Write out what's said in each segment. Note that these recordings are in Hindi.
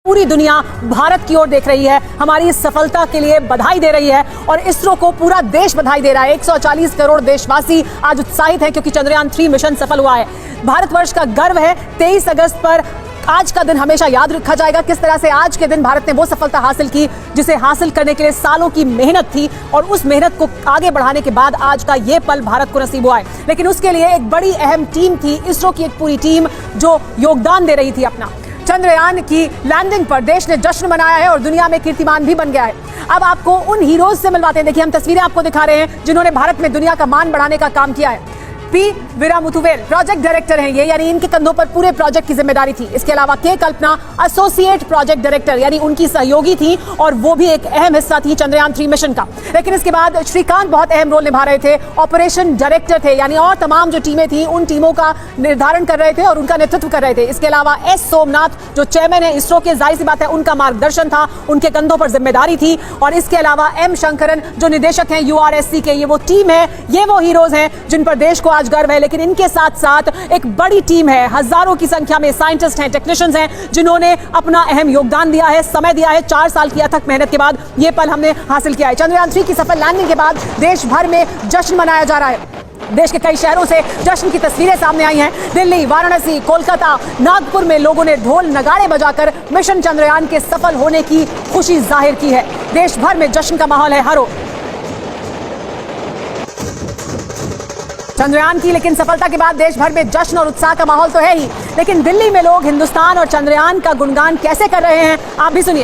पूरी दुनिया भारत की ओर देख रही है, हमारी इस सफलता के लिए बधाई दे रही है और इसरो को पूरा देश बधाई दे रहा है। 140 करोड़ देशवासी आज उत्साहित हैं क्योंकि चंद्रयान 3 मिशन सफल हुआ है। भारतवर्ष का गर्व है। 23 अगस्त पर आज का दिन हमेशा याद रखा जाएगा। किस तरह से आज के दिन भारत ने वो सफलता हासिल की जिसे हासिल करने के लिए सालों की मेहनत थी और उस मेहनत को आगे बढ़ाने के बाद आज का ये पल भारत को नसीब हुआ है। लेकिन उसके लिए एक बड़ी अहम टीम थी, इसरो की एक पूरी टीम जो योगदान दे रही थी अपना। चंद्रयान की लैंडिंग पर देश ने जश्न मनाया है और दुनिया में कीर्तिमान भी बन गया है। अब आपको उन हीरोज से मिलवाते हैं। देखिए, हम तस्वीरें आपको दिखा रहे हैं जिन्होंने भारत में दुनिया का मान बढ़ाने का काम किया है। पी वीरामुथुवेल प्रोजेक्ट डायरेक्टर हैं ये, यानी इनके कंधों पर पूरे प्रोजेक्ट की जिम्मेदारी थी। इसके अलावा के कल्पना एसोसिएट प्रोजेक्ट डायरेक्टर, यानी उनकी सहयोगी थी और वो भी एक अहम हिस्सा थी चंद्रयान 3 मिशन का। लेकिन इसके बाद श्रीकांत बहुत अहम रोल निभा रहे थे, ऑपरेशन डायरेक्टर थे, यानी और तमाम जो टीमें थी उन टीमों का निर्धारण कर रहे थे और उनका नेतृत्व कर रहे थे। इसके अलावा एस सोमनाथ जो चेयरमैन है इसरो के, जाहिर सी बात है उनका मार्गदर्शन था, उनके कंधों पर जिम्मेदारी थी। और इसके अलावा एम शंकरन जो निदेशक हैं URSC के, ये वो टीम है, ये वो हीरोज हैं जिन पर देश को आज गर्व है। लेकिन इनके साथ साथ एक बड़ी टीम है, हजारों की संख्या में साइंटिस्ट हैं, टेक्नीशियंस हैं जिन्होंने अपना अहम योगदान दिया है, समय दिया है। 4 साल की अथक मेहनत के बाद ये पल हमने हासिल किया है। चंद्रयान 3 की सफल लैंडिंग के बाद देश भर में जश्न मनाया जा रहा है। देश के कई शहरों से जश्न की तस्वीरें सामने आई हैं। दिल्ली, वाराणसी, कोलकाता, नागपुर में लोगों ने ढोल नगाड़े बजाकर मिशन चंद्रयान के सफल होने की खुशी जाहिर की है। देश भर में जश्न का माहौल है हर ओर। चंद्रयान की लेकिन सफलता के बाद देश भर में जश्न और उत्साह का माहौल तो है ही, लेकिन दिल्ली में लोग हिंदुस्तान और चंद्रयान का गुणगान कैसे कर रहे हैं, आप भी सुनिए।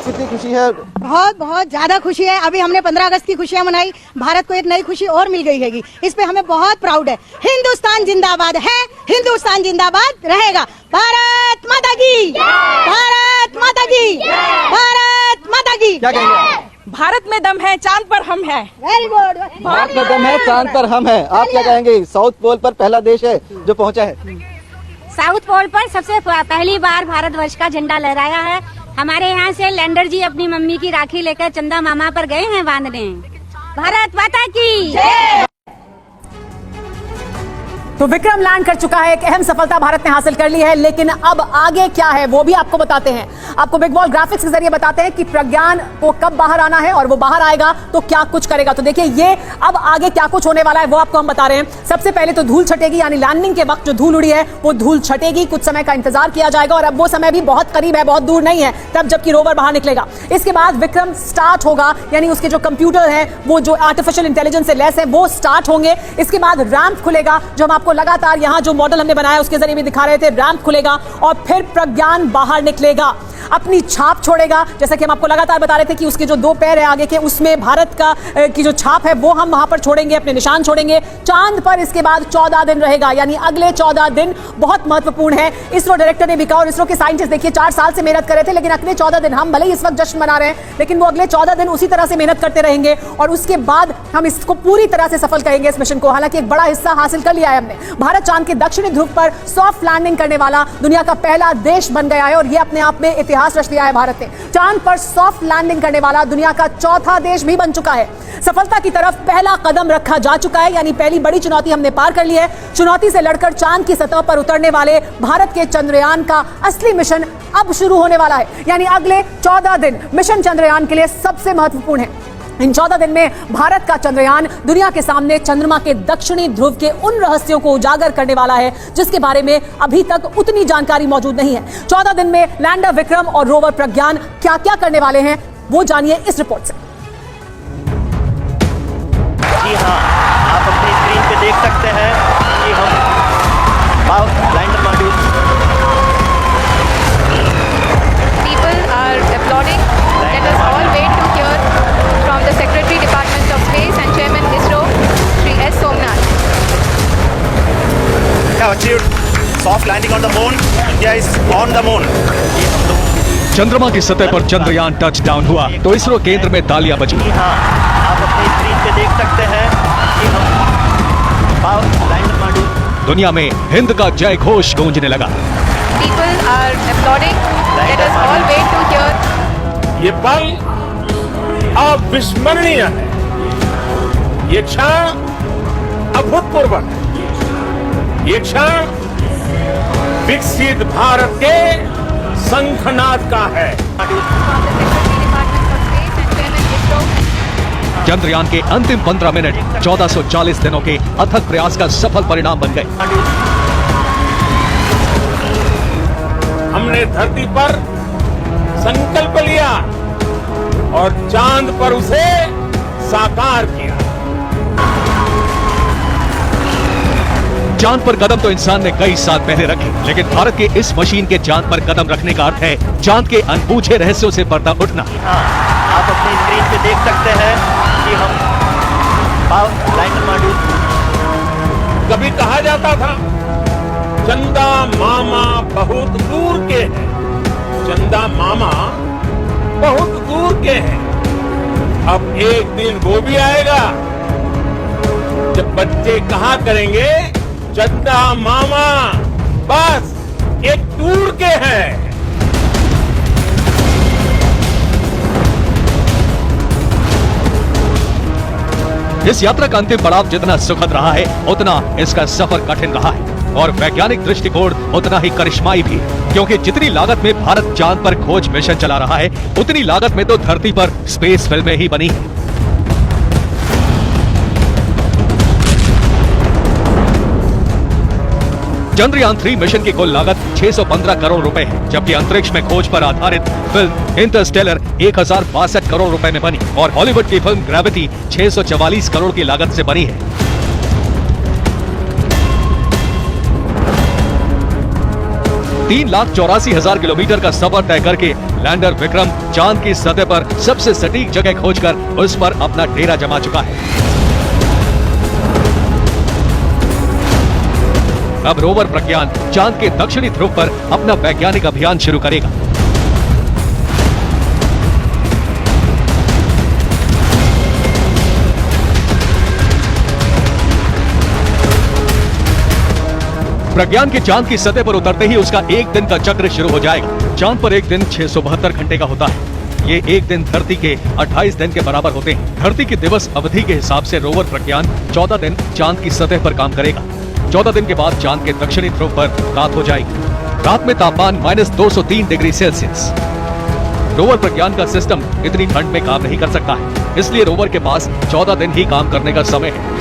कितनी खुशी है? बहुत बहुत ज्यादा खुशी है। अभी हमने 15 अगस्त की खुशियां मनाई, भारत को एक नई खुशी और मिल गई है। इस पे हमें बहुत प्राउड है। हिंदुस्तान जिंदाबाद है, हिंदुस्तान जिंदाबाद रहेगा। भारत माता की, भारत माता की, भारत माता की। क्या कहेंगे? भारत में दम है, चांद पर हम है। Very good. भारत में दम है, चांद पर हम है। आप क्या कहेंगे? साउथ पोल पर पहला देश है जो पहुंचा है। साउथ पोल पर सबसे पहली बार भारतवर्ष का झंडा लहराया है। हमारे यहाँ से लैंडर जी अपनी मम्मी की राखी लेकर चंदा मामा पर गए हैं बांधने। भारत माता की। तो विक्रम लैंड कर चुका है, एक अहम सफलता भारत ने हासिल कर ली है। लेकिन अब आगे क्या है वो भी आपको बताते हैं। आपको बिग बॉल ग्राफिक्स के जरिए बताते हैं कि प्रज्ञान को कब बाहर आना है और वो बाहर आएगा तो क्या कुछ करेगा। तो देखिए, ये अब आगे क्या कुछ होने वाला है वो आपको हम बता रहे हैं। सबसे पहले तो धूल छटेगी, यानी लैंडिंग के वक्त जो धूल उड़ी है वो धूल छटेगी। कुछ समय का इंतजार किया जाएगा और अब वो समय भी बहुत करीब है, बहुत दूर नहीं है, तब जबकि रोवर बाहर निकलेगा। इसके बाद विक्रम स्टार्ट होगा, यानी उसके जो कंप्यूटर है वो जो आर्टिफिशियल इंटेलिजेंस से लैस है वो स्टार्ट होंगे। इसके बाद रैंप खुलेगा, जो हम आपको लगातार यहां जो मॉडल हमने बनाया उसके जरिए भी दिखा रहे थे। रैंप खुलेगा और फिर प्रज्ञान बाहर निकलेगा, अपनी छाप छोड़ेगा। जैसा कि हम आपको लगातार बता रहे थे कि उसके जो 2 पैर है आगे के, उसमें भारत का की जो छाप है वो हम वहां पर छोड़ेंगे, अपने निशान छोड़ेंगे। चांद पर इसके बाद 14 दिन रहेगा, यानी अगले 14 दिन बहुत महत्वपूर्ण है। इसरो डायरेक्टर ने भी कहा और इसरो के साइंटिस्ट देखिए 4 साल से मेहनत कर रहे थे, लेकिन अगले 14 दिन, हम भले ही इस वक्त जश्न मना रहे हैं लेकिन वो अगले 14 दिन उसी तरह से मेहनत करते रहेंगे और उसके बाद हम इसको पूरी तरह से सफल करेंगे इस मिशन को। हालांकि एक बड़ा हिस्सा हासिल कर लिया है हमने। भारत चांद के दक्षिणी ध्रुव पर सॉफ्ट लैंडिंग करने वाला दुनिया का पहला देश बन गया है और यह अपने आप में इतिहास रच लिया है। भारत ने चांद पर सॉफ्ट लैंडिंग करने वाला दुनिया का 4था देश भी बन चुका है। सफलता की तरफ पहला कदम रखा जा चुका है, यानी पहली बड़ी चुनौती हमने पार कर ली है। चुनौती से लड़कर चांद की सतह पर उतरने वाले भारत के चंद्रयान का असली मिशन अब शुरू होने वाला है। यानी अगले 14 दिन मिशन चंद्रयान के लिए सबसे महत्वपूर्ण है। इन 14 दिन में भारत का चंद्रयान दुनिया के सामने चंद्रमा के दक्षिणी ध्रुव के उन रहस्यों को उजागर करने वाला है जिसके बारे में अभी तक उतनी जानकारी मौजूद नहीं है। 14 दिन में लैंडर विक्रम और रोवर प्रज्ञान क्या क्या करने वाले हैं वो जानिए इस रिपोर्ट से। जी हाँ, आप अपनी स्क्रीन पे देख सकते हैं कि हम lander module People are applauding. Let us all wait to hear from the Secretary Department of Space and Chairman ISRO, Shri S. Somnath. We have achieved soft landing on the moon. India is on the moon. चंद्रमा की सतह पर चंद्रयान टच डाउन हुआ तो इसरो केंद्र में तालियां बजी। जी हाँ, आप अपनी स्क्रीन पे देख सकते हैं कि हम लैंडर मॉड्यूल। दुनिया में हिंद का जय घोष गूंजने लगा। People are applauding. Let us all wait to hear. ये पल अविस्मरणीय है, ये क्षण अभूतपूर्व है। ये क्षण विकसित भारत के शंखनाद का है। चंद्रयान के अंतिम 15 मिनट 1440 दिनों के अथक प्रयास का सफल परिणाम बन गए। हमने धरती पर संकल्प लिया और चांद पर उसे साकार किया। चांद पर कदम तो इंसान ने कई साल पहले रखे, लेकिन भारत के इस मशीन के चांद पर कदम रखने का अर्थ है चांद के अनबूझे रहस्यों से पर्दा उठना। हाँ, आप अपनी स्क्रीन पे देख सकते हैं कि हम लैंडर मॉड्यूल। कभी कहा जाता था चंदा मामा बहुत दूर के हैं, चंदा मामा बहुत दूर के हैं। अब एक दिन वो भी आएगा जब बच्चे कहा करेंगे चंदा मामा बस एक दूर के हैं। इस यात्रा का अंतिम पड़ाव जितना सुखद रहा है उतना इसका सफर कठिन रहा है और वैज्ञानिक दृष्टिकोण उतना ही करिश्माई भी, क्योंकि जितनी लागत में भारत चांद पर खोज मिशन चला रहा है उतनी लागत में तो धरती पर स्पेस फिल्में ही बनी हैं। चंद्रयान 3 मिशन की कुल लागत 615 करोड़ रुपए है, जबकि अंतरिक्ष में खोज पर आधारित फिल्म इंटरस्टेलर 1062 करोड़ रुपए में बनी और हॉलीवुड की फिल्म ग्रेविटी 644 करोड़ की लागत से बनी है। तीन 3,84,000 किलोमीटर का सफर तय करके लैंडर विक्रम चांद की सतह पर सबसे सटीक जगह खोजकर उस पर अपना डेरा जमा चुका है। अब रोवर प्रज्ञान चांद के दक्षिणी ध्रुव पर अपना वैज्ञानिक अभियान शुरू करेगा। प्रज्ञान के चांद की सतह पर उतरते ही उसका एक दिन का चक्र शुरू हो जाएगा। चांद पर एक दिन 672 घंटे का होता है। ये एक दिन धरती के 28 दिन के बराबर होते हैं। धरती की दिवस अवधि के हिसाब से रोवर प्रज्ञान 14 दिन चांद की सतह पर काम करेगा। 14 दिन के बाद चांद के दक्षिणी ध्रुव पर रात हो जाएगी। रात में तापमान -203 डिग्री सेल्सियस। रोवर प्रज्ञान का सिस्टम इतनी ठंड में काम नहीं कर सकता है, इसलिए रोवर के पास 14 दिन ही काम करने का समय है।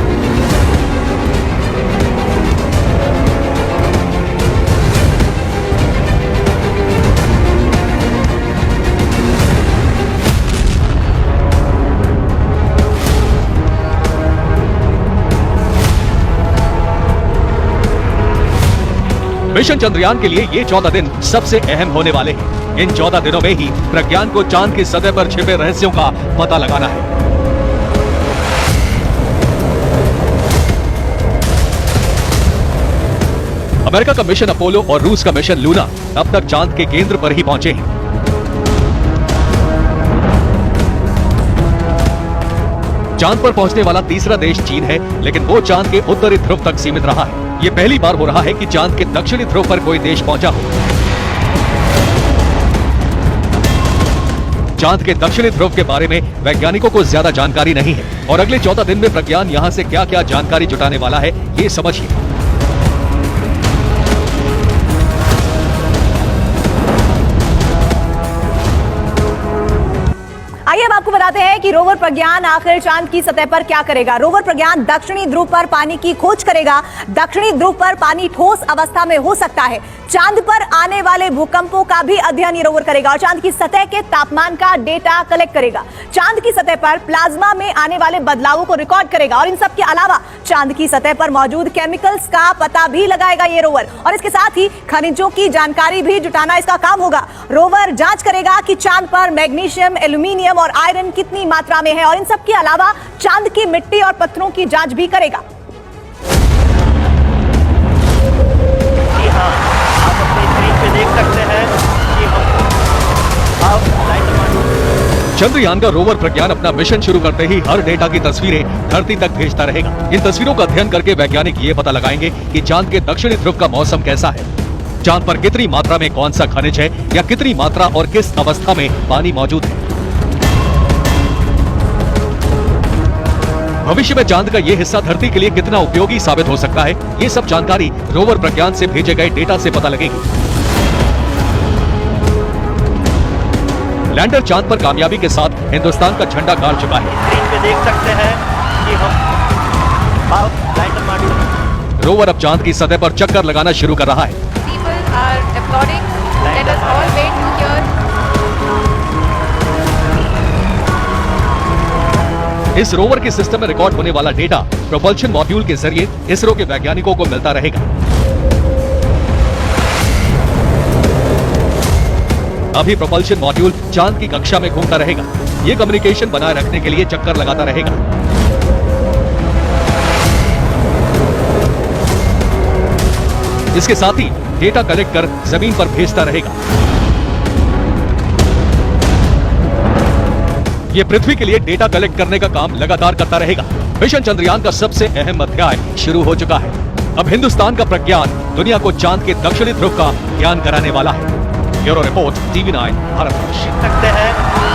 मिशन चंद्रयान के लिए ये 14 दिन सबसे अहम होने वाले हैं। इन 14 दिनों में ही प्रज्ञान को चांद की सतह पर छिपे रहस्यों का पता लगाना है। अमेरिका का मिशन अपोलो और रूस का मिशन लूना अब तक चांद के केंद्र पर ही पहुंचे हैं। चांद पर पहुंचने वाला तीसरा देश चीन है, लेकिन वो चांद के उत्तरी ध्रुव तक सीमित रहा है। ये पहली बार हो रहा है कि चांद के दक्षिणी ध्रुव पर कोई देश पहुंचा हो। चांद के दक्षिणी ध्रुव के बारे में वैज्ञानिकों को ज्यादा जानकारी नहीं है और अगले 14 दिन में प्रज्ञान यहां से क्या क्या जानकारी जुटाने वाला है ये समझिए। आइए अब आपको बताते हैं कि रोवर प्रज्ञान आखिर चांद की सतह पर क्या करेगा। रोवर प्रज्ञान दक्षिणी ध्रुव पर पानी की खोज करेगा। दक्षिणी ध्रुव पर पानी ठोस अवस्था में हो सकता है। चांद पर आने वाले भूकंपों का भी अध्ययन ये रोवर करेगा और चांद की सतह के तापमान का डेटा कलेक्ट करेगा। चांद की सतह पर प्लाज्मा में आने वाले बदलावों को रिकॉर्ड करेगा और इन सब के अलावा चांद की सतह पर मौजूद केमिकल्स का पता भी लगाएगा ये रोवर और इसके साथ ही खनिजों की जानकारी भी जुटाना इसका काम होगा। रोवर जांच करेगा कि चांद पर मैग्नीशियम, एल्यूमिनियम और आयरन कितनी मात्रा में है और इन सब के अलावा चांद की मिट्टी और पत्थरों की जांच भी करेगा। जी हाँ, आप अपनी स्क्रीन पे देख सकते हैं कि हम लैंडर मॉड्यूल। चंद्रयान का रोवर प्रज्ञान अपना मिशन शुरू करते ही हर डेटा की तस्वीरें धरती तक भेजता रहेगा। इन तस्वीरों का अध्ययन करके वैज्ञानिक ये पता लगाएंगे कि चांद के दक्षिणी ध्रुव का मौसम कैसा है, चांद पर कितनी मात्रा में कौन सा खनिज है या कितनी मात्रा और किस अवस्था में पानी मौजूद है। भविष्य में चांद का ये हिस्सा धरती के लिए कितना उपयोगी साबित हो सकता है, ये सब जानकारी रोवर प्रज्ञान से भेजे गए डेटा से पता लगेगी। लैंडर चांद पर कामयाबी के साथ हिंदुस्तान का झंडा गाड़ चुका है। स्क्रीन पे देख सकते हैं कि हम लैंडर मॉड्यूल रोवर अब चांद की सतह पर चक्कर लगाना शुरू कर रहा है। People are applauding. Let us all wait to hear. इस रोवर के सिस्टम में रिकॉर्ड होने वाला डेटा प्रोपल्शन मॉड्यूल के जरिए इसरो के वैज्ञानिकों को मिलता रहेगा। अभी प्रोपल्शन मॉड्यूल चांद की कक्षा में घूमता रहेगा। ये कम्युनिकेशन बनाए रखने के लिए चक्कर लगाता रहेगा। इसके साथ ही डेटा कलेक्ट कर जमीन पर भेजता रहेगा। ये पृथ्वी के लिए डेटा कलेक्ट करने का काम लगातार करता रहेगा। मिशन चंद्रयान का सबसे अहम अध्याय शुरू हो चुका है। अब हिंदुस्तान का प्रज्ञान दुनिया को चांद के दक्षिणी ध्रुव का ज्ञान कराने वाला है। Bureau report, TV9 Bharat. सकते हैं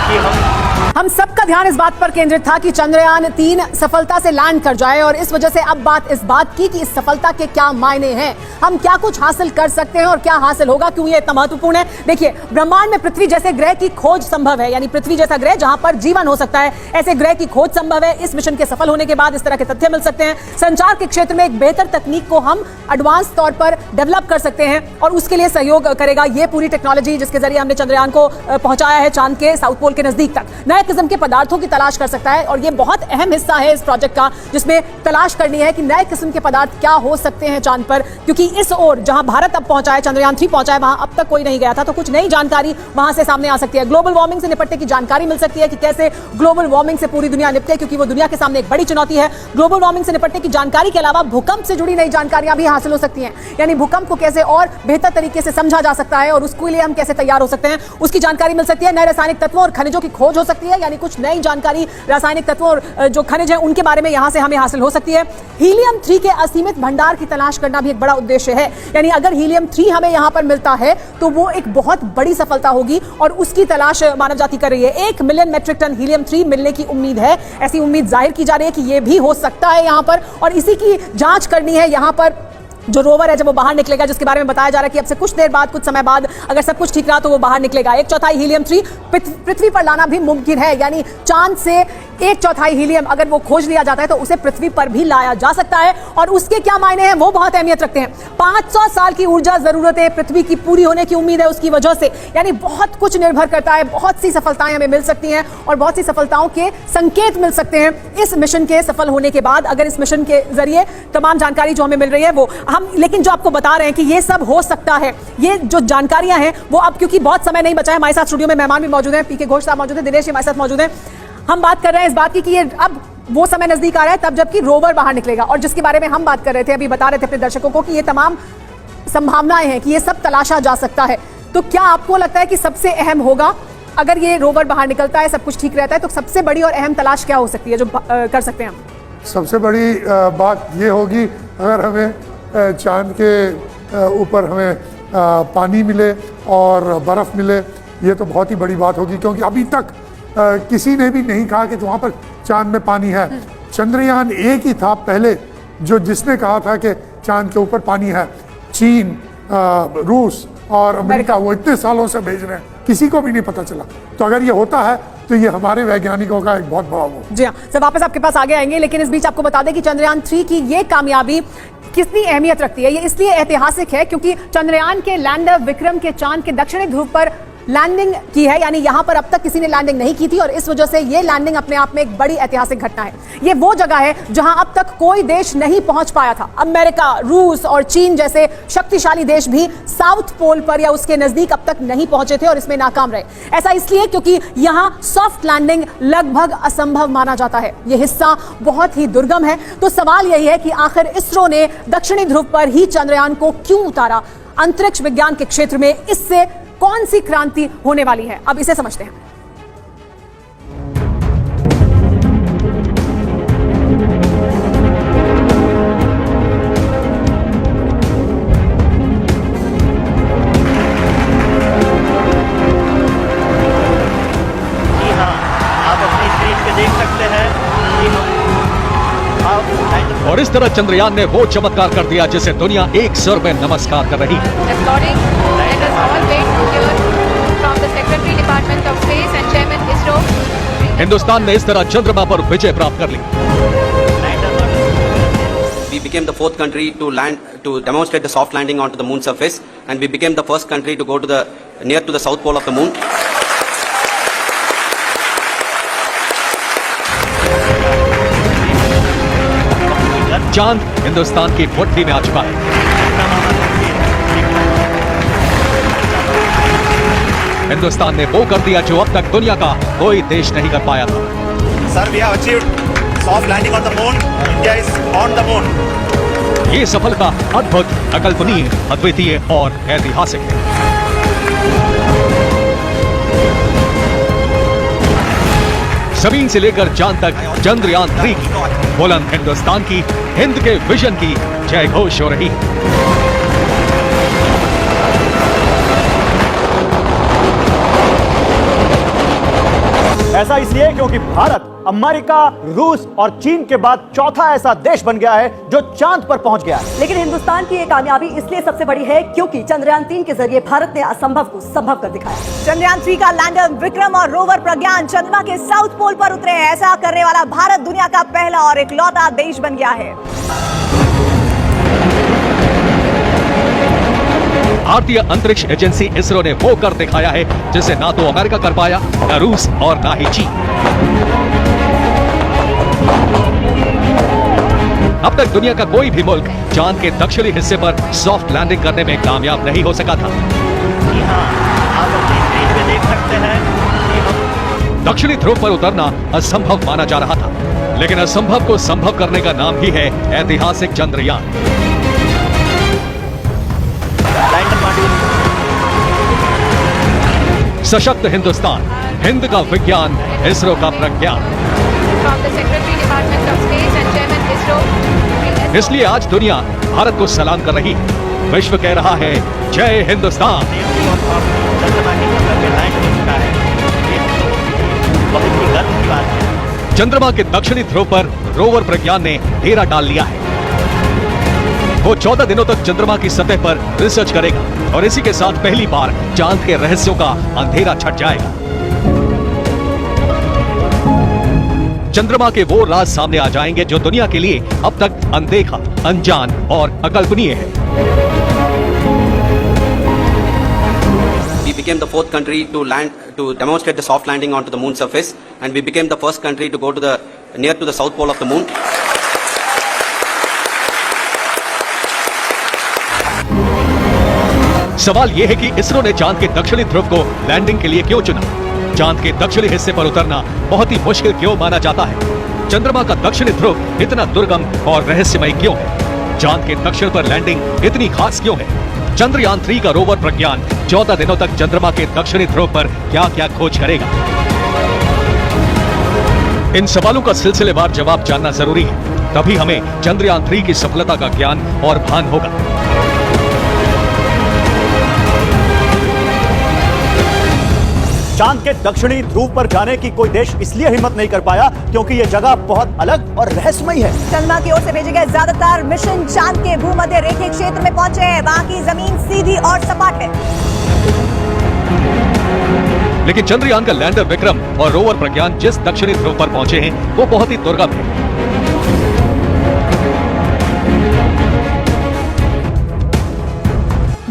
कि हम सबका ध्यान इस बात पर केंद्रित था कि चंद्रयान 3 सफलता से लैंड कर जाए और इस वजह से अब बात इस बात की कि इस सफलता के क्या मायने हैं, हम क्या कुछ हासिल कर सकते हैं और क्या हासिल होगा, क्यों ये इतना महत्वपूर्ण है। देखिए, ब्रह्मांड में पृथ्वी जैसे ग्रह की खोज संभव है, यानी पृथ्वी जैसा ग्रह जहां पर जीवन हो सकता है, ऐसे ग्रह की खोज संभव है। इस मिशन के सफल होने के बाद इस तरह के तथ्य मिल सकते हैं। संचार के क्षेत्र में एक बेहतर तकनीक को हम एडवांस तौर पर डेवलप कर सकते हैं और उसके लिए सहयोग करेगा ये पूरी टेक्नोलॉजी जिसके जरिए हमने चंद्रयान को पहुंचाया है चांद के साउथ पोल के नजदीक तक। नए किस्म के पदार्थों की तलाश कर सकता है और ये बहुत अहम हिस्सा है इस प्रोजेक्ट का, जिसमें तलाश करनी है कि नए किस्म के पदार्थ क्या हो सकते हैं चांद पर, क्योंकि इस ओर जहां भारत अब पहुंचा है, चंद्रयान 3 पहुंचा है, वहां अब तक कोई नहीं गया था, तो कुछ नई जानकारी वहां से सामने आ सकती है। ग्लोबल वार्मिंग से निपटने की जानकारी मिल सकती है कि कैसे ग्लोबल वार्मिंग से पूरी दुनिया निपटे, क्योंकि वो दुनिया के सामने एक बड़ी चुनौती है। ग्लोबल वार्मिंग से निपटने की जानकारी के अलावा भूकंप से जुड़ी नई जानकारियां भी हासिल हो सकती हैं, यानी भूकंप को कैसे और बेहतर तरीके से समझा जा सकता है और उसके लिए हम कैसे तैयार हो सकते हैं, उसकी जानकारी मिल सकती है। नए रासायनिक तत्वों और खनिजों की खोज हो सकती है, यानी कुछ नई जानकारी रासायनिक तत्वों और जो खनिज हैं उनके बारे में यहां से हमें हासिल हो सकती है। हीलियम 3 के असीमित भंडार की तलाश करना भी एक बड़ा उद्देश्य है, यानी अगर हीलियम 3 हमें यहां पर मिलता है तो वो एक बहुत बड़ी सफलता होगी और उसकी तलाश मानव जाति कर रही है। 1 मिलियन मेट्रिक टन हीलियम 3 मिलने की उम्मीद है, ऐसी उम्मीद जाहिर की जा रही है कि ये भी हो सकता है यहां पर, और इसी की जांच करनी है। यहां पर जो रोवर है जब वो बाहर निकलेगा, जिसके बारे में बताया जा रहा है कि अब से कुछ देर बाद, कुछ समय बाद अगर सब कुछ ठीक रहा तो वो बाहर निकलेगा। 1/4 हीलियम 3 पृथ्वी पर लाना भी मुमकिन है, यानी चांद से 1/4 हीलियम अगर वो खोज लिया जाता है तो उसे पृथ्वी पर भी लाया जा सकता है और उसके क्या मायने हैं वो बहुत अहमियत रखते हैं। 500 साल की ऊर्जा जरूरतें पृथ्वी की पूरी होने की उम्मीद है उसकी वजह से, यानी बहुत कुछ निर्भर करता है। बहुत सी सफलताएं हमें मिल सकती हैं और बहुत सी सफलताओं के संकेत मिल सकते हैं इस मिशन के सफल होने के बाद, अगर इस मिशन के जरिए तमाम जानकारी जो हमें मिल रही है वो हम, लेकिन जो आपको बता रहे हैं कि ये सब हो सकता है, ये जो जानकारियां हैं वो अब, क्योंकि बहुत समय नहीं बचा है, हमारे साथ स्टूडियो में मेहमान भी मौजूद हैं, पीके घोष साहब मौजूद हैं, दिनेश जी हमारे साथ मौजूद हैं। हम बात कर रहे हैं इस बात की कि ये अब वो समय नजदीक आ रहा है तब जबकि रोवर बाहर निकलेगा, और जिसके बारे में हम बात कर रहे थे, अभी बता रहे थे अपने दर्शकों को कि ये तमाम संभावनाएं हैं कि ये सब तलाशा जा सकता है। तो क्या आपको लगता है कि सबसे अहम होगा, अगर ये रोवर बाहर निकलता है, सब कुछ ठीक रहता है, तो सबसे बड़ी और अहम तलाश क्या हो सकती है जो कर सकते हैं हम? सबसे बड़ी बात ये होगी अगर हमें चांद के ऊपर हमें पानी मिले और बर्फ़ मिले, ये तो बहुत ही बड़ी बात होगी, क्योंकि अभी तक किसी ने भी नहीं कहा कि वहाँ पर चांद में पानी है। चंद्रयान 1 ही था पहले जिसने कहा था कि चांद के ऊपर पानी है। चीन, रूस और अमेरिका वो इतने सालों से भेज रहे हैं, किसी को भी नहीं पता चला। तो अगर ये होता है तो ये हमारे वैज्ञानिकों का एक बहुत बड़ा वो। जी हाँ सर, वापस आपके पास आगे आएंगे, लेकिन इस बीच आपको बता दें कि चंद्रयान 3 की ये कामयाबी कितनी अहमियत रखती है। ये इसलिए ऐतिहासिक है क्योंकि चंद्रयान के लैंडर विक्रम के चांद के दक्षिणी ध्रुव पर लैंडिंग की है, यानी यहां पर अब तक किसी ने लैंडिंग नहीं की थी और इस वजह से ये लैंडिंग अपने आप में एक बड़ी ऐतिहासिक घटना है। ये वो जगह है जहां अब तक कोई देश नहीं पहुंच पाया था। अमेरिका, रूस और चीन जैसे शक्तिशाली देश भी साउथ पोल पर या उसके नजदीक अब तक नहीं पहुंचे थे और इसमें नाकाम रहे। ऐसा इसलिए क्योंकि यहां सॉफ्ट लैंडिंग लगभग असंभव माना जाता है। यह हिस्सा बहुत ही दुर्गम है। तो सवाल यही है कि आखिर इसरो ने दक्षिणी ध्रुव पर ही चंद्रयान को क्यों उतारा? अंतरिक्ष विज्ञान के क्षेत्र में इससे कौन सी क्रांति होने वाली है, अब इसे समझते हैं। जी हाँ, आप अपनी स्क्रीन पे देख सकते हैं कि हम और इस तरह चंद्रयान ने वो चमत्कार कर दिया जिसे दुनिया एक सुर में नमस्कार कर रही है। Applauding. Let us all wait to hear from the Secretary Department of Space and Chairman ISRO. Hindustan ने इस तरह चंद्रमा पर विजय प्राप्त कर ली। We became the fourth country to demonstrate the soft landing onto the moon surface, and we became the first country to go to near to the south pole of the moon. चांद हिंदुस्तान की मुट्ठी में आ चुका है। हिंदुस्तान ने वो कर दिया जो अब तक दुनिया का कोई देश नहीं कर पाया था। Sir, we have achieved soft landing on the moon. India is on the moon. ये सफलता अद्भुत, अकल्पनीय, अद्वितीय और ऐतिहासिक है। जमीन से लेकर चांद तक चंद्रयान 3 की बुलंद हिंदुस्तान की, हिंद के विजन की जय घोष हो रही है। ऐसा इसलिए क्योंकि भारत अमेरिका, रूस और चीन के बाद चौथा ऐसा देश बन गया है जो चांद पर पहुंच गया है। लेकिन हिंदुस्तान की ये कामयाबी इसलिए सबसे बड़ी है क्योंकि चंद्रयान 3 के जरिए भारत ने असंभव को संभव कर दिखाया। चंद्रयान 3 का लैंडर विक्रम और रोवर प्रज्ञान चंद्रमा के साउथ पोल पर उतरे हैं। ऐसा करने वाला भारत दुनिया का पहला और इकलौता देश बन गया है। भारतीय अंतरिक्ष एजेंसी इसरो ने वो कर दिखाया है जिसे ना तो अमेरिका कर पाया, न रूस और ना ही चीन। अब तक दुनिया का कोई भी मुल्क चांद के दक्षिणी हिस्से पर सॉफ्ट लैंडिंग करने में कामयाब नहीं हो सका था। आप अपनी स्क्रीन पे देख सकते हैं कि हम दक्षिणी ध्रुव पर उतरना असंभव माना जा रहा था, लेकिन असंभव को संभव करने का नाम ही है ऐतिहासिक चंद्रयान। सशक्त हिंदुस्तान, हिंद का विज्ञान, इसरो का प्रज्ञान। From the Secretary Department of Space and Chairman ISRO. इसलिए आज दुनिया भारत को सलाम कर रही है। विश्व कह रहा है जय हिंदुस्तान। चंद्रमा की सफर में लैंड हो चुका है। ये बहुत ही गर्व की बात है। चंद्रमा के दक्षिणी ध्रुव पर रोवर प्रज्ञान ने डेरा डाल लिया है। वो 14 दिनों तक चंद्रमा की सतह पर रिसर्च करेगा और इसी के साथ पहली बार चांद के रहस्यों का अंधेरा छट जाएगा। चंद्रमा के वो राज सामने आ जाएंगे जो दुनिया के लिए अब तक अनदेखा, अनजान और अकल्पनीय है। We became the fourth country to demonstrate the soft landing onto the moon surface, and we became the first country to go to near to the south pole of the moon. सवाल यह है कि इसरो ने चांद के दक्षिणी ध्रुव को लैंडिंग के लिए क्यों चुना? चांद के दक्षिणी हिस्से पर उतरना बहुत ही मुश्किल क्यों माना जाता है? चंद्रमा का दक्षिणी ध्रुव इतना दुर्गम और रहस्यमय क्यों है? चांद के दक्षिण पर लैंडिंग इतनी खास क्यों है? चंद्रयान 3 का रोवर प्रज्ञान 14 दिनों तक चंद्रमा के दक्षिणी ध्रुव पर क्या क्या खोज करेगा? इन सवालों का सिलसिलेवार जवाब जानना जरूरी है, तभी हमें चंद्रयान 3 की सफलता का ज्ञान और भान होगा। चांद के दक्षिणी ध्रुव पर जाने की कोई देश इसलिए हिम्मत नहीं कर पाया क्योंकि यह जगह बहुत अलग और रहस्यमयी है। चंद्रमा की ओर से भेजे गए ज्यादातर मिशन चांद के भूमध्य रेखीय क्षेत्र में पहुंचे हैं, बाकी जमीन सीधी और सपाट है। लेकिन चंद्रयान का लैंडर विक्रम और रोवर प्रज्ञान जिस दक्षिणी ध्रुव पर पहुंचे हैं वो बहुत ही दुर्गम है।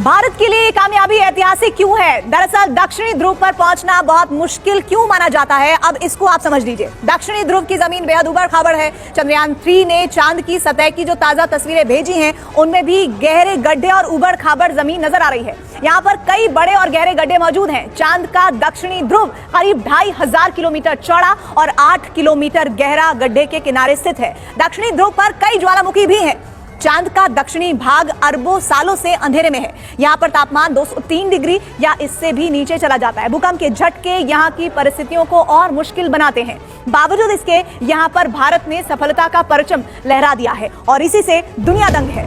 भारत के लिए कामयाबी ऐतिहासिक क्यों है? दरअसल दक्षिणी ध्रुव पर पहुंचना बहुत मुश्किल क्यों माना जाता है, अब इसको आप समझ लीजिए। दक्षिणी ध्रुव की जमीन बेहद उबड़ खाबड़ है। चंद्रयान 3 ने चांद की सतह की जो ताजा तस्वीरें भेजी हैं उनमें भी गहरे गड्ढे और उबड़ खाबड़ जमीन नजर आ रही है। यहाँ पर कई बड़े और गहरे गड्ढे मौजूद हैं। चांद का दक्षिणी ध्रुव करीब 2500 किलोमीटर चौड़ा और 8 किलोमीटर गहरा गड्ढे के किनारे स्थित है। दक्षिणी ध्रुव पर कई ज्वालामुखी भी हैं। चांद का दक्षिणी भाग अरबों सालों से अंधेरे में है। यहाँ पर तापमान 203 डिग्री या इससे भी नीचे चला जाता है। भूकंप के झटके यहाँ की परिस्थितियों को और मुश्किल बनाते हैं। बावजूद इसके यहाँ पर भारत ने सफलता का परचम लहरा दिया है और इसी से दुनिया दंग है।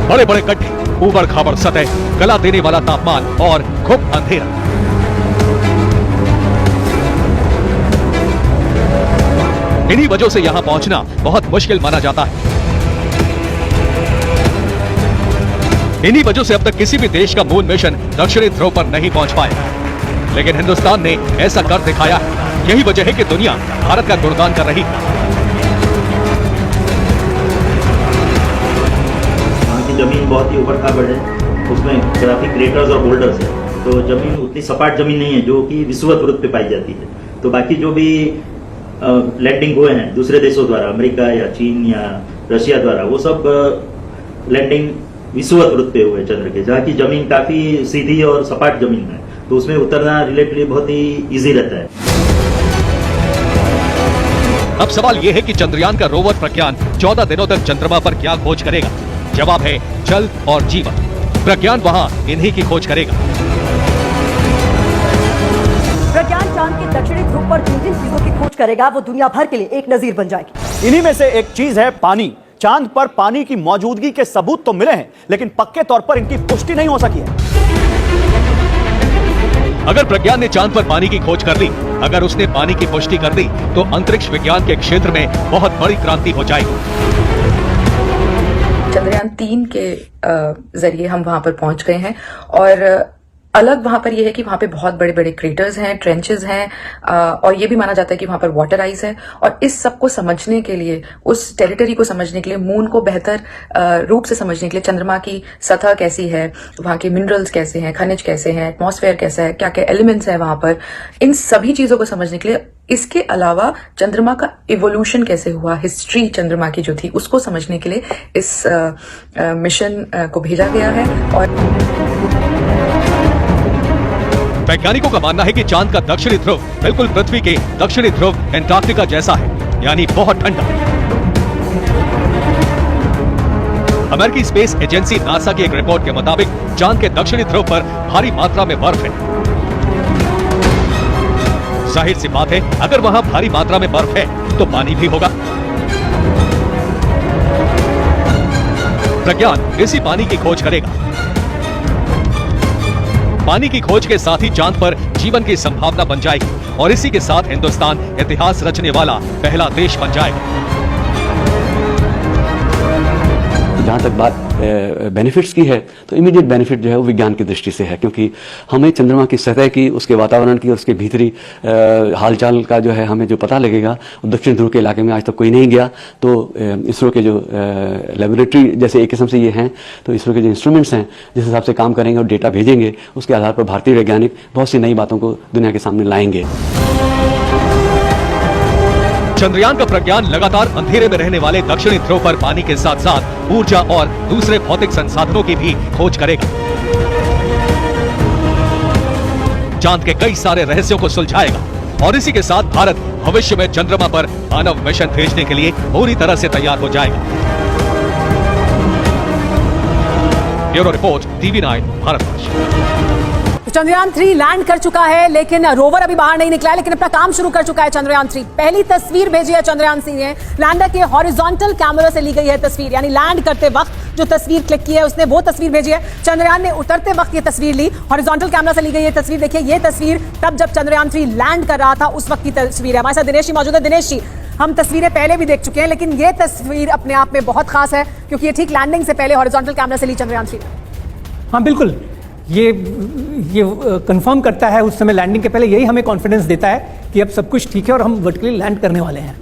बड़े बड़े गड्ढे, ऊबड़ खाबड़ सतह, गला देने वाला तापमान और खूब अंधेरा। इन्हीं वजहों से यहां पहुंचना बहुत मुश्किल माना जाता है। इन्हीं वजहों से अब तक किसी भी देश का मून मिशन दक्षिणी ध्रुव पर नहीं पहुंच पाया, लेकिन हिंदुस्तान ने ऐसा कर दिखाया है। यही वजह है कि दुनिया भारत का गुणगान कर रही है। वहाँ की जमीन बहुत ही ऊबड़ खाबड़ है, उसमें काफी क्रेटर्स और बोल्डर्स है, तो जमीन उतनी सपाट जमीन नहीं है जो कि विषुवत वृत्त पे पाई जाती है। तो बाकी जो भी लैंडिंग हुए हैं दूसरे देशों द्वारा, अमेरिका या चीन या रशिया द्वारा, वो सब लैंडिंग विषुवत वृत्त पे हुए चंद्र के, जहाँ की जमीन काफी सीधी और सपाट जमीन है, तो उसमें उतरना रिलेटिवली बहुत ही इजी रहता है। अब सवाल यह है कि चंद्रयान का रोवर प्रज्ञान 14 दिनों तक चंद्रमा पर क्या खोज करेगा? जवाब है जल और जीवन। प्रज्ञान वहां इन्हीं की खोज करेगा। प्रज्ञान चांद के दक्षिणी ध्रुव पर जिन जिन चीजों की खोज करेगा वो दुनिया भर के लिए एक नजीर बन जाएगी। इन्हीं में से एक चीज है पानी। चांद पर पानी की मौजूदगी के सबूत तो मिले हैं, लेकिन पक्के तौर पर इनकी पुष्टि नहीं हो सकी है। अगर प्रज्ञान ने चांद पर पानी की खोज कर ली, अगर उसने पानी की पुष्टि कर दी, तो अंतरिक्ष विज्ञान के क्षेत्र में बहुत बड़ी क्रांति हो जाएगी। चंद्रयान 3 के जरिए हम वहां पर पहुंच गए हैं और अलग वहां पर यह है कि वहां पे बहुत बड़े बड़े क्रेटर्स हैं, ट्रेंचेस हैं, और ये भी माना जाता है कि वहां पर वाटर आइस है। और इस सब को समझने के लिए, उस टेरिटरी को समझने के लिए, मून को बेहतर रूप से समझने के लिए, चंद्रमा की सतह कैसी है, वहां के मिनरल्स कैसे हैं, खनिज कैसे हैं, एटमॉस्फेयर कैसा है, क्या क्या एलिमेंट्स हैं वहां पर, इन सभी चीजों को समझने के लिए, इसके अलावा चंद्रमा का इवोल्यूशन कैसे हुआ, हिस्ट्री चंद्रमा की जो थी उसको समझने के लिए इस मिशन को भेजा गया है। और वैज्ञानिकों का मानना है कि चांद का दक्षिणी ध्रुव बिल्कुल पृथ्वी के दक्षिणी ध्रुव एंटार्क्टिका जैसा है, यानी बहुत ठंडा। अमेरिकी स्पेस एजेंसी नासा की एक रिपोर्ट के मुताबिक चांद के दक्षिणी ध्रुव पर भारी मात्रा में बर्फ है। जाहिर सी बात है, अगर वहां भारी मात्रा में बर्फ है तो पानी भी होगा। प्रज्ञान इसी पानी की खोज करेगा। पानी की खोज के साथ ही चांद पर जीवन की संभावना बन जाएगी और इसी के साथ हिंदुस्तान इतिहास रचने वाला पहला देश बन जाएगा। जहाँ तक बात बेनिफिट्स की है, तो इमीडिएट बेनिफिट जो है वो विज्ञान की दृष्टि से है, क्योंकि हमें चंद्रमा की सतह की, उसके वातावरण की, उसके भीतरी हालचाल का जो है हमें जो पता लगेगा, दक्षिण ध्रुव के इलाके में आज तक कोई नहीं गया। तो इसरो के जो लेबोरेटरी जैसे एक किस्म से ये हैं, तो इसरो के जो इंस्ट्रूमेंट्स हैं जिस हिसाब से काम करेंगे और डेटा भेजेंगे, उसके आधार पर भारतीय वैज्ञानिक बहुत सी नई बातों को दुनिया के सामने लाएंगे। चंद्रयान का प्रज्ञान लगातार अंधेरे में रहने वाले दक्षिणी ध्रुव पर पानी के साथ साथ ऊर्जा और दूसरे भौतिक संसाधनों की भी खोज करेगा। चांद के कई सारे रहस्यों को सुलझाएगा और इसी के साथ भारत भविष्य में चंद्रमा पर मानव मिशन भेजने के लिए पूरी तरह से तैयार हो जाएगा। Bureau report, TV9 Bharatvarsh. Chandrayaan 3 land कर चुका है, लेकिन रोवर अभी बाहर नहीं निकला है, लेकिन अपना काम शुरू कर चुका है चंद्रयान 3। पहली तस्वीर भेजी है चंद्रयान 3 ने, लैंडर के हॉरिजॉन्टल कैमरा से ली गई है तस्वीर, यानी लैंड करते वक्त जो तस्वीर क्लिक की है उसने वो तस्वीर भेजी है। चंद्रयान ने उतरते वक्त ये तस्वीर ली, हॉरिजॉन्टल कैमरा से ली गई है तस्वीर। देखिए ये तस्वीर तब जब चंद्रयान 3 लैंड कर रहा था उस वक्त की तस्वीर है। हमारे साथ दिनेश जी मौजूद है। दिनेश जी, हम तस्वीरें पहले भी देख चुके हैं, लेकिन ये तस्वीर अपने आप में बहुत खास है क्योंकि ये ठीक लैंडिंग से पहले हॉरिजॉन्टल कैमरा से ली चंद्रयान 3। हाँ बिल्कुल, ये कंफर्म करता है उस समय लैंडिंग के पहले, यही हमें कॉन्फिडेंस देता है कि अब सब कुछ ठीक है और हम वर्टिकली लैंड करने वाले हैं।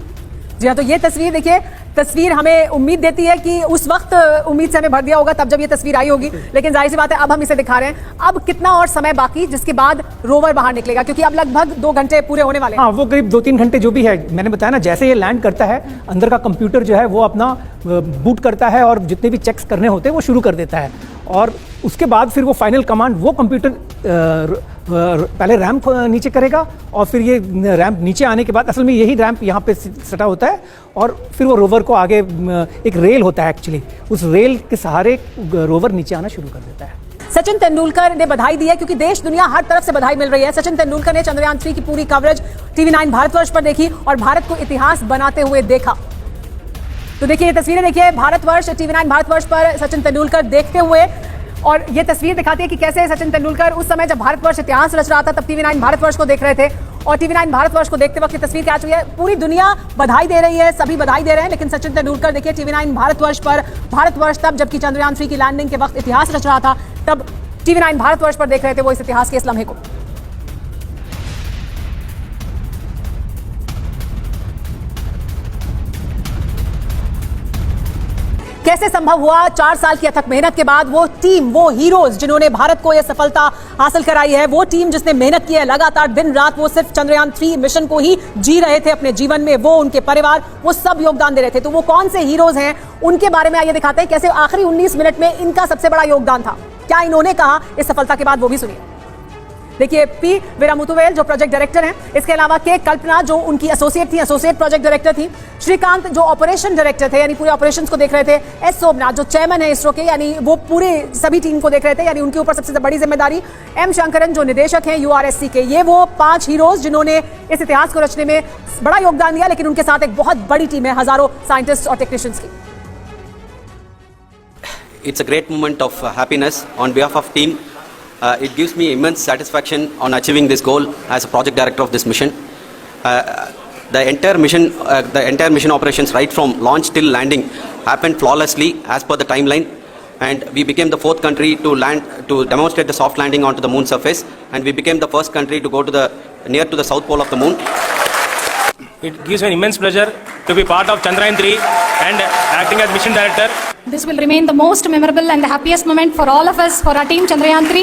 जी हाँ, तो ये तस्वीर देखिए, तस्वीर हमें उम्मीद देती है कि उस वक्त उम्मीद से हमें भर दिया होगा तब जब ये तस्वीर आई होगी, लेकिन जाहिर सी बात है अब हम इसे दिखा रहे हैं। अब कितना और समय बाकी जिसके बाद रोवर बाहर निकलेगा, क्योंकि अब लगभग 2 घंटे पूरे होने वाले हैं। हाँ, वो करीब 2-3 घंटे जो भी है, मैंने बताया ना, जैसे ये लैंड करता है अंदर का कंप्यूटर जो है वो अपना बूट करता है और जितने भी चेक्स करने होते हैं वो शुरू कर देता है, और उसके बाद फिर वो फाइनल कमांड वो कंप्यूटर पहले रैंप नीचे करेगा और फिर ये रैंप नीचे आने के बाद, असल में यही रैंप यहाँ पे सटा होता है और फिर वो रोवर को आगे एक रेल होता है एक्चुअली, उस रेल के सहारे रोवर नीचे आना शुरू कर देता है। सचिन तेंदुलकर ने बधाई दी है क्योंकि देश दुनिया हर तरफ से बधाई मिल रही है। सचिन तेंदुलकर ने चंद्रयान 3 की पूरी कवरेज TV9 भारतवर्ष पर देखी और भारत को इतिहास बनाते हुए देखा। तो देखिए ये तस्वीरें देखिए, भारतवर्ष TV9 भारतवर्ष पर सचिन तेंदुलकर देखते हुए और ये तस्वीर दिखाती है कि कैसे सचिन तेंदुलकर उस समय जब भारतवर्ष इतिहास रच रहा था तब टीवी 9 भारतवर्ष को देख रहे थे। और टीवी 9 भारतवर्ष को देखते वक्त ये तस्वीर क्या चुकी है, पूरी दुनिया बधाई दे रही है, सभी बधाई दे रहे हैं, लेकिन सचिन तेंदुलकर देखिए टीवी 9 भारतवर्ष पर, भारतवर्ष तब जबकि चंद्रयान 3 की लैंडिंग के वक्त इतिहास रच रहा था, तब टीवी 9 भारतवर्ष पर देख रहे थे वो इस इतिहास के इस लम्हे को। कैसे संभव हुआ 4 साल की अथक मेहनत के बाद वो टीम, वो हीरोज जिन्होंने भारत को यह सफलता हासिल कराई है, वो टीम जिसने मेहनत की है लगातार दिन रात, वो सिर्फ चंद्रयान 3 मिशन को ही जी रहे थे अपने जीवन में, वो उनके परिवार, वो सब योगदान दे रहे थे। तो वो कौन से हीरोज हैं उनके बारे में आइए दिखाते हैं कैसे आखिरी 19 मिनट में इनका सबसे बड़ा योगदान था। क्या इन्होंने कहा इस सफलता के बाद, वो भी सुनिए। देखिए पी वीरामुथुवेल जो प्रोजेक्ट डायरेक्टर हैं, इसके अलावा के कल्पना जो उनकी एसोसिएट थी, एसोसिएट प्रोजेक्ट डायरेक्टर थी, श्रीकांत जो ऑपरेशन डायरेक्टर थे यानी पूरे ऑपरेशंस को देख रहे थे, एस सोमनाथ जो चेयरमैन है इसरो के यानी वो पूरे सभी टीम को देख रहे थे यानी उनके ऊपर सबसे बड़ी जिम्मेदारी, एम शंकरन जो निदेशक हैं यूआरएससी के। ये वो 5 हीरोज जिन्होंने इस इतिहास को रचने में बड़ा योगदान दिया, लेकिन उनके साथ एक बहुत बड़ी टीम है, हजारों साइंटिस्ट और टेक्नीशियंस की। It's a great moment of happiness on behalf of team. It gives me immense satisfaction on achieving this goal as a project director of this mission. The entire mission operations right from launch till landing happened flawlessly as per the timeline, and we became the 4th country to demonstrate the soft landing onto the moon surface, and we became the first country to go to near to the south pole of the moon. It gives me an immense pleasure to be part of Chandrayaan 3 and acting as mission director. This will remain the most memorable and the happiest moment for all of us, for our team Chandrayaan 3.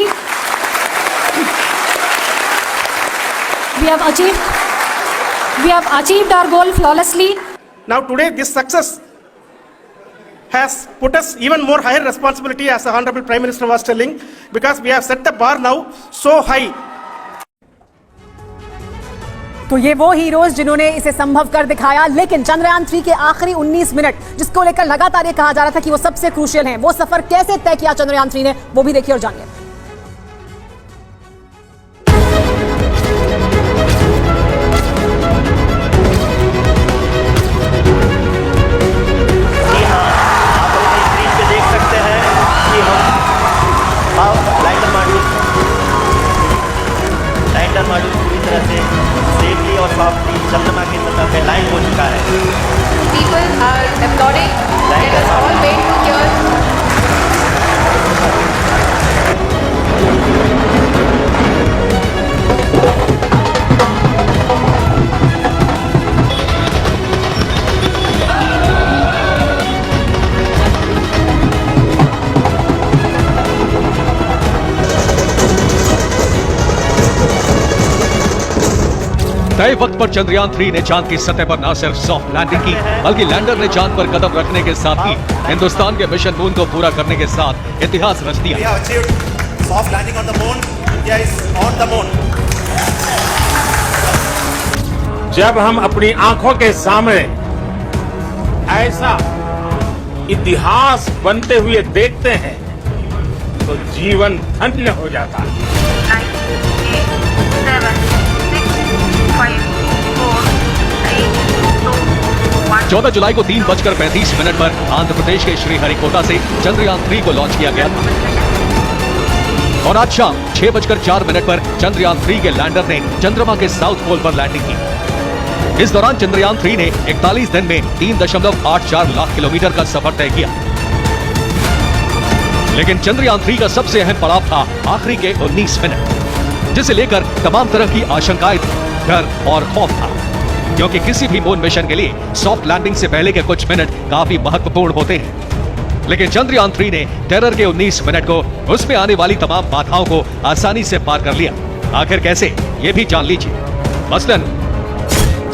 We have achieved our goal flawlessly. Now today this success has put us even more higher responsibility, as the Honorable Prime Minister was telling, because we have set the bar now so high. तो ये वो हीरोज जिन्होंने इसे संभव कर दिखाया, लेकिन चंद्रयान 3 के आखिरी 19 मिनट जिसको लेकर लगातार ये कहा जा रहा था कि वो सबसे क्रूशियल हैं, वो सफर कैसे तय किया चंद्रयान 3 ने, वो भी देखिए और जानिए। मॉड्यूल पूरी तरह से सेफली और सॉफ्टली चंद्रमा की सतह पे लैंड हो चुका है। People are applauding. Let us all wait to hear. तय वक्त पर चंद्रयान 3 ने चांद की सतह पर न सिर्फ सॉफ्ट लैंडिंग की, बल्कि लैंडर ने चांद पर कदम रखने के साथ ही हिंदुस्तान के मिशन मून को पूरा करने के साथ इतिहास रच दिया। Soft landing on the moon, India is on the moon. जब हम अपनी आंखों के सामने ऐसा इतिहास बनते हुए देखते हैं तो जीवन धन्य हो जाता है। 14 जुलाई को 3:35 पर आंध्र प्रदेश के श्रीहरिकोटा से चंद्रयान 3 को लॉन्च किया गया और आज शाम 6:04 पर चंद्रयान 3 के लैंडर ने चंद्रमा के साउथ पोल पर लैंडिंग की। इस दौरान चंद्रयान 3 ने 41 दिन में 3.84 लाख किलोमीटर का सफर तय किया, लेकिन चंद्रयान 3 का सबसे अहम पड़ाव था आखिरी के 19 मिनट, जिसे लेकर तमाम तरह की आशंकाएं थी, डर और खौफ था, क्योंकि किसी भी मून मिशन के लिए सॉफ्ट लैंडिंग से पहले के कुछ मिनट काफी महत्वपूर्ण होते हैं। लेकिन चंद्रयान 3 ने टेरर के 19 मिनट को, उसमें आने वाली तमाम बाधाओं को आसानी से पार कर लिया। आखिर कैसे, ये भी जान लीजिए। मसलन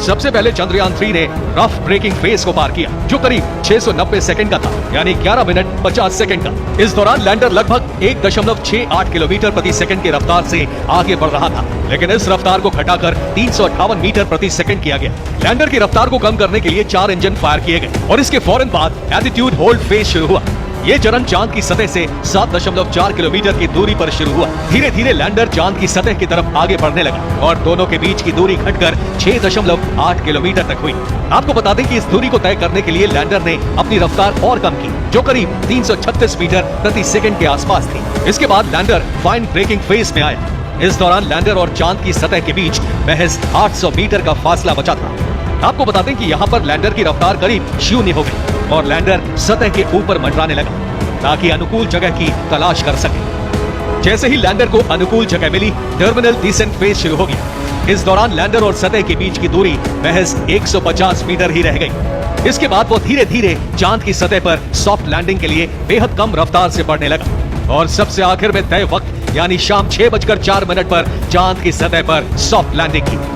सबसे पहले चंद्रयान 3 ने रफ ब्रेकिंग फेज को पार किया, जो करीब 690 सेकंड का था, यानी 11 मिनट 50 सेकंड का। इस दौरान लैंडर लगभग 1.68 किलोमीटर प्रति सेकंड की रफ्तार से आगे बढ़ रहा था, लेकिन इस रफ्तार को घटाकर 358 मीटर प्रति सेकंड किया गया। लैंडर की रफ्तार को कम करने के लिए 4 इंजन फायर किए गए और इसके फौरन बाद एल्टीट्यूड होल्ड फेज शुरू हुआ। ये चरण चांद की सतह से 7.4 किलोमीटर की दूरी पर शुरू हुआ। धीरे धीरे लैंडर चांद की सतह की तरफ आगे बढ़ने लगा और दोनों के बीच की दूरी घटकर 6.8 किलोमीटर तक हुई। आपको बता दें कि इस दूरी को तय करने के लिए लैंडर ने अपनी रफ्तार और कम की, जो करीब 336 मीटर प्रति सेकंड के आसपास थी। इसके बाद लैंडर फाइन ब्रेकिंग फेज में आया। इस दौरान लैंडर और चांद की सतह के बीच महज 800 मीटर का फासला बचा था। आपको बता दें कि यहाँ पर लैंडर की रफ्तार करीब 0 हो गई और लैंडर सतह के ऊपर मंडराने लगा ताकि अनुकूल जगह की तलाश कर सके। जैसे ही लैंडर को अनुकूल जगह मिली, टर्मिनल डिसेंट फेज शुरू हो गया। इस दौरान लैंडर और सतह के बीच की दूरी महज 150 मीटर ही रह गई। इसके बाद वो धीरे धीरे चांद की सतह पर सॉफ्ट लैंडिंग के लिए बेहद कम रफ्तार से बढ़ने लगा और सबसे आखिर में तय वक्त यानी शाम 6:04 पर चांद की सतह पर सॉफ्ट लैंडिंग की।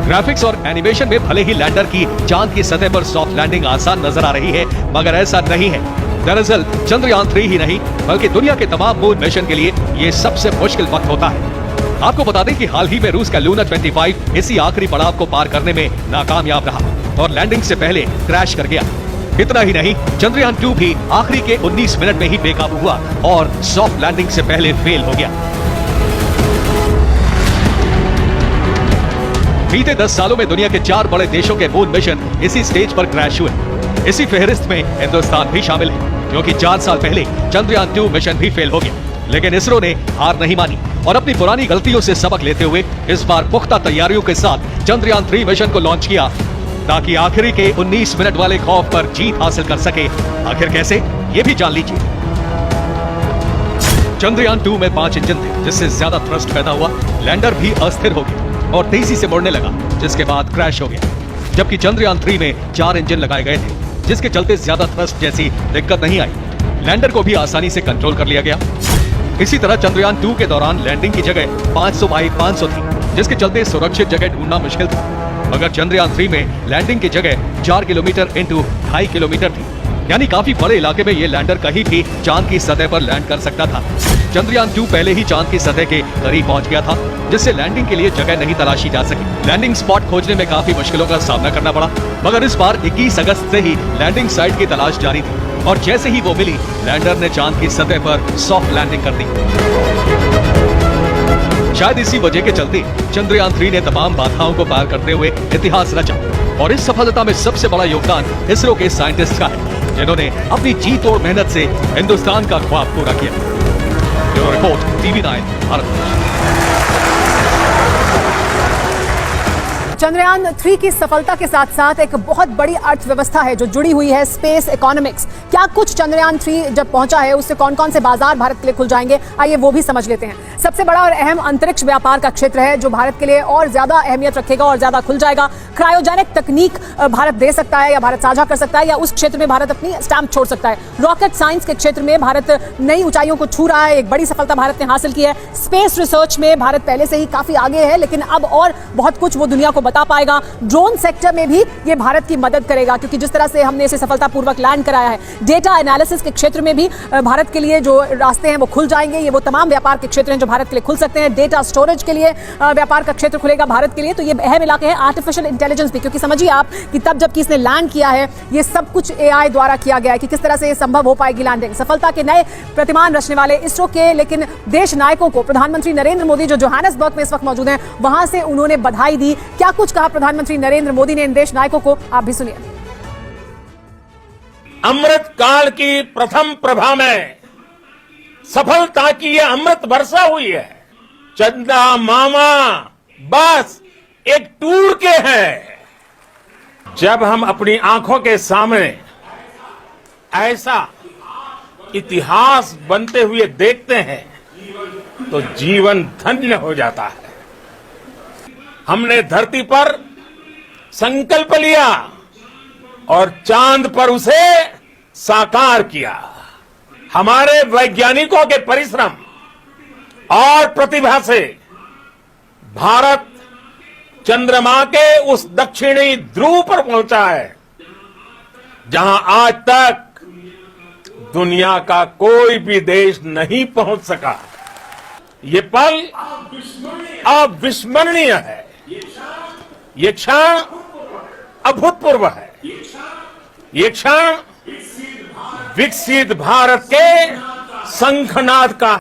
ग्राफिक्स और एनिमेशन में भले ही लैंडर की चांद की सतह पर सॉफ्ट लैंडिंग आसान नजर आ रही है, मगर ऐसा नहीं है। दरअसल चंद्रयान 3 ही नहीं बल्कि दुनिया के तमाम मून मिशन के लिए ये सबसे मुश्किल वक्त होता है। आपको बता दें कि हाल ही में रूस का लूना 25 इसी आखिरी पड़ाव को पार करने में नाकामयाब रहा और लैंडिंग से पहले क्रैश कर गया। इतना ही नहीं, चंद्रयान 2 भी आखिरी के 19 मिनट में ही बेकाबू हुआ और सॉफ्ट लैंडिंग से पहले फेल हो गया। बीते 10 सालों में दुनिया के 4 बड़े देशों के मून मिशन इसी स्टेज पर क्रैश हुए। इसी फहरिस्त में हिंदुस्तान भी शामिल है, क्योंकि 4 साल पहले चंद्रयान 2 मिशन भी फेल हो गया। लेकिन इसरो ने हार नहीं मानी और अपनी पुरानी गलतियों से सबक लेते हुए इस बार पुख्ता तैयारियों के साथ चंद्रयान 3 मिशन को लॉन्च किया ताकि आखिरी के 19 मिनट वाले खौफ पर जीत हासिल कर सके। आखिर कैसे, ये भी जान लीजिए। चंद्रयान 2 में 5 इंजन थे, जिससे ज्यादा थ्रस्ट पैदा हुआ। लैंडर भी अस्थिर हो गया और तेजी से मुड़ने लगा, जिसके बाद क्रैश हो गया। जबकि चंद्रयान 3 में 4 इंजन लगाए गए थे, जिसके चलते ज्यादा थ्रस्ट जैसी दिक्कत नहीं आई। लैंडर को भी आसानी से कंट्रोल कर लिया गया। इसी तरह चंद्रयान 2 के दौरान लैंडिंग की जगह 500 बाई 500 थी, जिसके चलते सुरक्षित जगह ढूंढना मुश्किल था। मगर चंद्रयान 3 में लैंडिंग की जगह 4 किलोमीटर इंटू 2.5 किलोमीटर थी, यानी काफी बड़े इलाके में ये लैंडर कहीं भी चांद की सतह पर लैंड कर सकता था। चंद्रयान 2 पहले ही चांद की सतह के करीब पहुंच गया था, जिससे लैंडिंग के लिए जगह नहीं तलाशी जा सकी। लैंडिंग स्पॉट खोजने में काफी मुश्किलों का सामना करना पड़ा, मगर इस बार 21 अगस्त से ही लैंडिंग साइट की तलाश जारी थी और जैसे ही वो मिली, लैंडर ने चांद की सतह पर सॉफ्ट लैंडिंग कर दी। शायद इसी वजह के चलते चंद्रयान 3 ने तमाम बाधाओं को पार करते हुए इतिहास रचा और इस सफलता में सबसे बड़ा योगदान इसरो के साइंटिस्ट का है, जिन्होंने अपनी जी तोड़ मेहनत से हिंदुस्तान का ख्वाब पूरा किया। Bureau report, TV9 Bharat. Chandrayaan 3 की सफलता के साथ साथ एक बहुत बड़ी अर्थव्यवस्था है जो जुड़ी हुई है, स्पेस इकोनॉमिक्स। क्या कुछ चंद्रयान 3 जब पहुंचा है उससे कौन कौन से बाजार भारत के लिए खुल जाएंगे, आइए वो भी समझ लेते हैं। सबसे बड़ा और अहम अंतरिक्ष व्यापार का क्षेत्र है जो भारत के लिए और ज्यादा अहमियत रखेगा और ज्यादा खुल जाएगा। क्रायोजेनिक तकनीक भारत दे सकता है या भारत साझा कर सकता है या उस क्षेत्र में भारत अपनी स्टैंप छोड़ सकता है। रॉकेट साइंस के क्षेत्र में भारत नई ऊंचाइयों को छू रहा है, एक बड़ी सफलता भारत ने हासिल की है। स्पेस रिसर्च में भारत पहले से ही काफी आगे है, लेकिन अब और बहुत कुछ वो दुनिया को बता पाएगा। ड्रोन सेक्टर में भी ये भारत की मदद करेगा, क्योंकि जिस तरह से हमने इसे सफलतापूर्वक लैंड कराया है। डेटा एनालिसिस के क्षेत्र में भी भारत के लिए जो रास्ते हैं वो खुल जाएंगे। ये वो तमाम व्यापार के क्षेत्र हैं जो भारत के लिए खुल सकते हैं। डेटा स्टोरेज के लिए व्यापार का क्षेत्र खुलेगा भारत के लिए, तो ये अहम इलाके हैं। आर्टिफिशियल इंटेलिजेंस भी, क्योंकि समझिए आप कि तब जबकि इसने लैंड किया है ये सब कुछ AI द्वारा किया गया है कि किस तरह से ये संभव हो पाएगी लैंडिंग। सफलता के नए प्रतिमान रचने वाले इसरो के लेकिन देश नायकों को प्रधानमंत्री नरेंद्र मोदी जो जोहान्सबर्ग में इस वक्त मौजूद हैं, वहां से उन्होंने बधाई दी। क्या कुछ कहा प्रधानमंत्री नरेंद्र मोदी ने इन देश नायकों को, आप भी सुनिए। अमृत काल की प्रथम प्रभा में सफलता की यह अमृत वर्षा हुई है। चंदा मामा बस एक टूर के हैं। जब हम अपनी आंखों के सामने ऐसा इतिहास बनते हुए देखते हैं तो जीवन धन्य हो जाता है। हमने धरती पर संकल्प लिया और चांद पर उसे साकार किया। हमारे वैज्ञानिकों के परिश्रम और प्रतिभा से भारत चंद्रमा के उस दक्षिणी ध्रुव पर पहुंचा है जहां आज तक दुनिया का कोई भी देश नहीं पहुंच सका। ये पल अविस्मरणीय है। ये क्षण अभूतपूर्व है। ये क्षण विकसित भारत के शंखनाद का